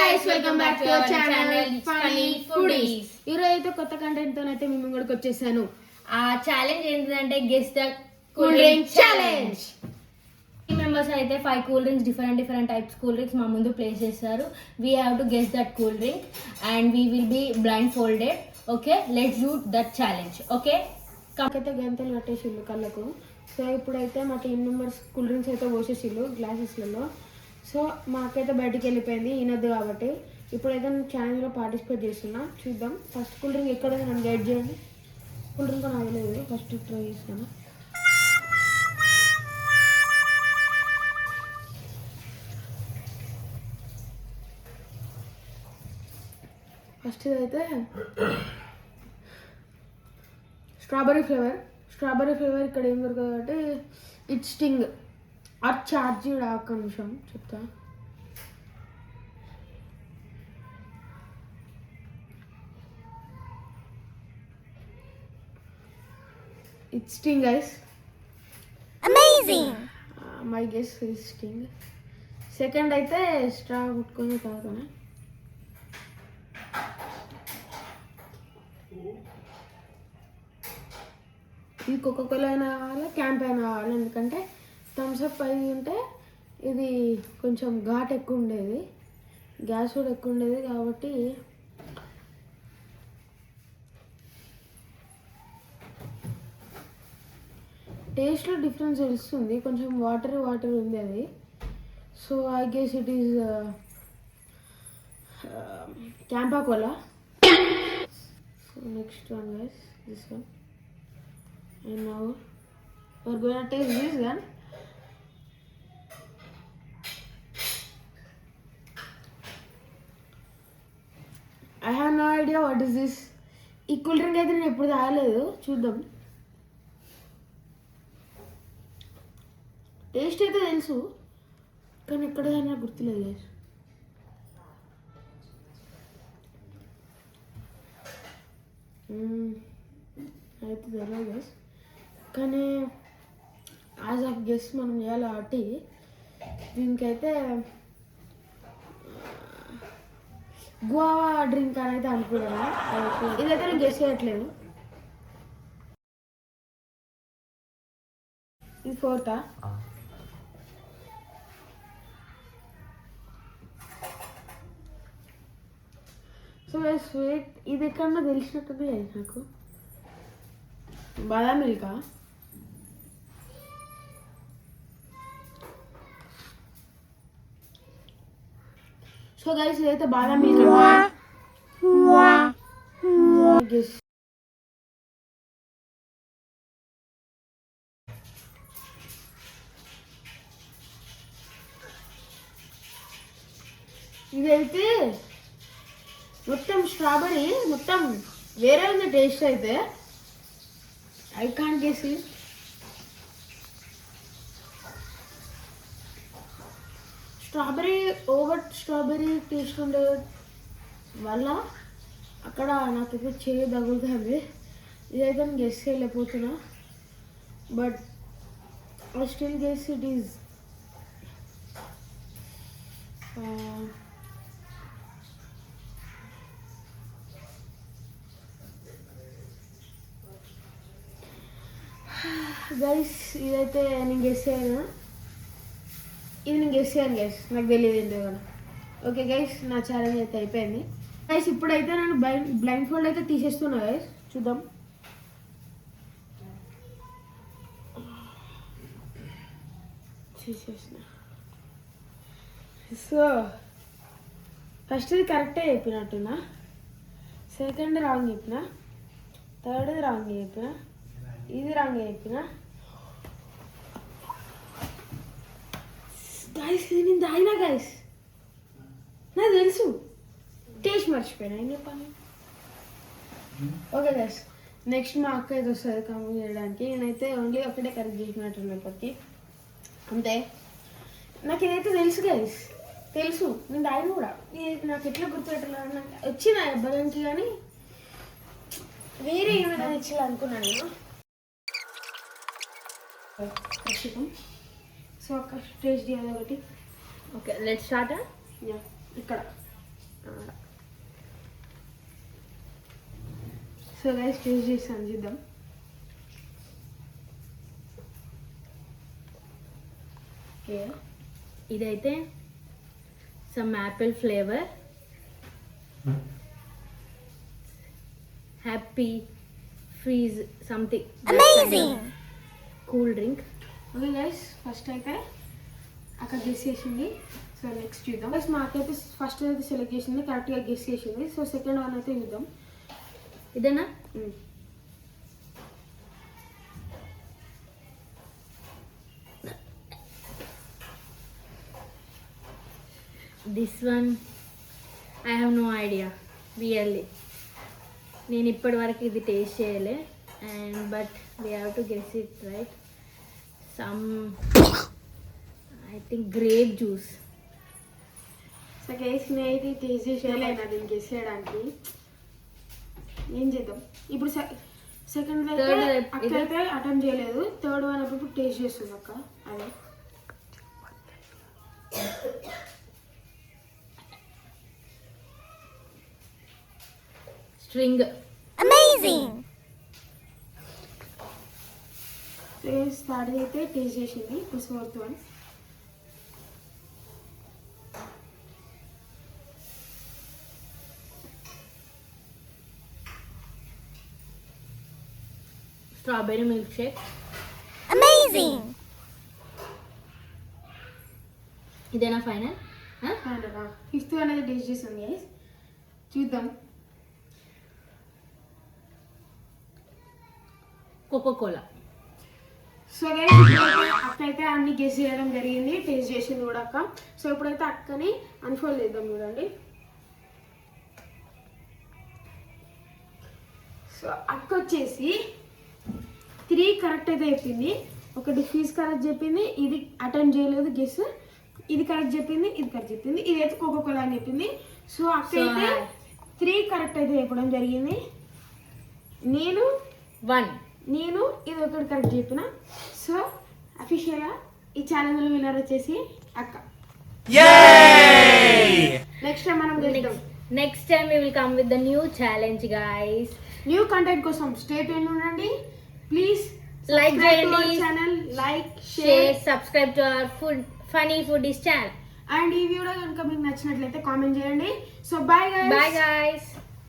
guys, welcome back to our channel Funny Foodies. ఈరోజు అయితే కొత్త కంటెంట్ తో అయితే మేము ముందుకు వచ్చేసాను. ఆ ఛాలెంజ్ ఏంటంటే guess the cool drink challenge. ఈ మెంబర్స్ అయితే 5 cool drinks different types cool drinks మా ముందు ప్లేస్ చేస్తారు. We have to guess that cool drink and we will be blind folded. Okay, let's do that challenge. Okay, అయితే గంటలు కట్టేసిల్లు కళ్ళకు. So ఇప్పుడైతే మా టీమ్ మెంబర్స్ కూల్ డ్రింక్స్ అయితే పోసేసిల్లు గ్లాసెస్లలో. So మాకైతే బయటికి వెళ్ళిపోయింది ఈనద్దు కాబట్టి ఇప్పుడైతే నేను ఛాలెంజ్లో పార్టిసిపేట్ చేస్తున్నా. చూద్దాం ఫస్ట్ కూల్ డ్రింక్ ఎక్కడ నన్ను గైడ్ చేయండి. కూల్ డ్రింక్ నాకు లేదు, ఫస్ట్ ట్రై చేస్తాను. ఫస్ట్ ఇదైతే స్ట్రాబెర్రీ ఫ్లేవర్ ఇక్కడ ఏం దొరకదు కాబట్టి ఇట్ స్టింగ్ ఆర్ ఛార్జీ. ఒక్క నిమిషం చెప్తా. It sting guys, amazing. My guess is sting. Second అయితే స్ట్రా కుట్టుకొని తాగుతాను. ఇది కోకోకోలా అయినా కావాలి, క్యాంప్ అయినా కావాలి. ఎందుకంటే థమ్స్అప్ అయి ఉంటే ఇది కొంచెం ఘాట్ ఎక్కువ ఉండేది, గ్యాస్ కూడా ఎక్కువ ఉండేది కాబట్టి టేస్ట్లో డిఫరెన్స్ తెలుస్తుంది. కొంచెం వాటర్ ఉంది అది. So I guess it is Campa Cola. So next one guys, this one. And now we're going to taste this one. I have no idea what is this. ఈ కూల్ డ్రింక్ అయితే నేను ఎప్పుడు తాగలేదు, చూద్దాం. టేస్ట్ అయితే తెలుసు కానీ ఎక్కడ నాకు గుర్తులేదు. అయితే తెలియదు గైస్, కానీ యాజ్ ఆఫ్ గెస్ మనం చేయాలి కాబట్టి దీనికైతే గువావా డ్రింక్ అని అయితే అనుకున్నాను. ఇదైతే నేను గెస్ చేయట్లేదు. ఇది ఫోర్తా. సో స్వీట్ ఇది ఎక్కడన్నా తెలిసినట్టుంది నాకు. బాదాం మిల్కా. సో గైస్ ఇదైతే బాదాం మిల్క్. ఇదైతే మొత్తం స్ట్రాబెరీ, మొత్తం వేరే ఉంది టేస్ట్ అయితే. I can't guess it. Strawberry taste ఉండే వల్ల అక్కడ నాకైతే చేయి తగులుతుంది. ఇదైతే నేను గెస్ చేయలేకపోతున్నా, but I still guess it is guys. ఇదైతే నేను గెస్ చేయను, గైస్. నాకు తెలియదు ఏంటో కదా. ఓకే గైస్, నా ఛాలెంజ్ అయితే అయిపోయింది గైస్. ఇప్పుడైతే నేను బ్లైండ్ ఫోల్డ్ అయితే తీసేస్తున్నా గైస్, చూద్దాం. తీసేసిన. సో ఫస్ట్ ఇది కరెక్టే చెప్పినట్టున్నా, సెకండ్ రాంగ్ చెప్పిన, థర్డ్ రాంగ్ చెప్పిన, ఇది రాంగ్ చెప్పిన. గైస్ ఇది నేను తాగినా గైస్, నాకు తెలుసు. టేస్ట్ మర్చిపోయినా, ఏం చెప్పాను. ఓకే గైస్, నెక్స్ట్ మా అక్క అయితే వస్తుంది కంప్లీట్ చేయడానికి. నేనైతే ఓన్లీ ఒకటే కరెక్ట్ చేసినట్టున్నప్పటికీ అంతే. నాకు ఇదైతే తెలుసు గైస్, తెలుసు. నేను తాగిన కూడా. ఇది నాకు ఎట్లా గుర్తుపెట్టలేదు, నాకు వచ్చిన ఇబ్బందికి కానీ వేరే ఏమైనా ఇచ్చేలా అనుకున్నాను నేను. సో ఒక టేస్ట్ చేయాలి ఒకటి. Okay, let's start. ఇక్కడ సో గైస్ టేస్ట్ చేస్తాను చూద్దాం. ఓకే, ఇదైతే some Apple flavour, happy freeze something cool drink. Okay guys, first అయితే అక్కడ గెస్ చేసింది. సో నెక్స్ట్ చూద్దాం. గైస్ మా అక్క అయితే ఫస్ట్ అయితే సెలెక్ట్ చేసింది, కరెక్ట్గా గెస్ చేసింది. సో సెకండ్ వన్ అయితే చూద్దాం. ఇదేనా? This one I have no idea really. నేను ఇప్పటి వరకు ఇది టేస్ట్ చేయలే, and but we have to guess it right. Some I think grape juice. So guys నేనైతే టేస్ట్ చేసేయలేను అది గెస్ చేయడానికి. ఏం చేద్దాం ఇప్పుడు? సెకండ్ అయితే అక్క అయితే అటెంప్ట్ చేయలేదు, థర్డ్ వన్ అప్పుడు టేస్ట్ చేస్తుంది అక్క. అదే స్ట్రింగ్. స్టార్ట్ అయితే టేస్ట్ చేసింది. ఇప్పుడు fourth one. Strawberry milk shake. ఇదేనా ఫైనల్? ఫిఫ్త్ వన్ అయితే టేస్ట్ చేస్తుంది గైస్, చూద్దాం. కోకోకోలా. సో గైస్ అక్క అయితే అన్ని గెస్ చేయడం జరిగింది, టేస్ట్ చేసింది కూడా అక్క. సో ఇప్పుడైతే అక్కని అన్ఫోల్డ్ చేద్దాం చూడండి. సో అక్క వచ్చేసి 3 కరెక్ట్ అయితే చెప్పింది. ఒకటి ఫీజ్ కరెక్ట్ చెప్పింది, ఇది అటెంప్ట్ చేయలేదు గెస్, ఇది కరెక్ట్ చెప్పింది, ఇది కరెక్ట్ చెప్పింది, ఇదైతే కోకోకోలా అని చెప్పింది. సో అక్క అయితే 3 కరెక్ట్ అయితే చెప్పడం జరిగింది. నేను ఇది ఒకటి కరెక్ట్ చెప్పిన. సో అఫీషియల్గా ఈ ఛాలెంజ్ విన్నర్ వచ్చేసి అక్క. నెక్స్ట్ టైం మనం గెలుద్దాం. Next time we will come with the new challenge guys. New content కోసం స్టే ట్యూన్ ఉండండి. ప్లీజ్ లైక్ చేయండి, channel like share, subscribe to our funny foodies channel. And ఈ వీడియో కనుక మీకు నచ్చినట్లయితే కామెంట్ చేయండి. So bye guys.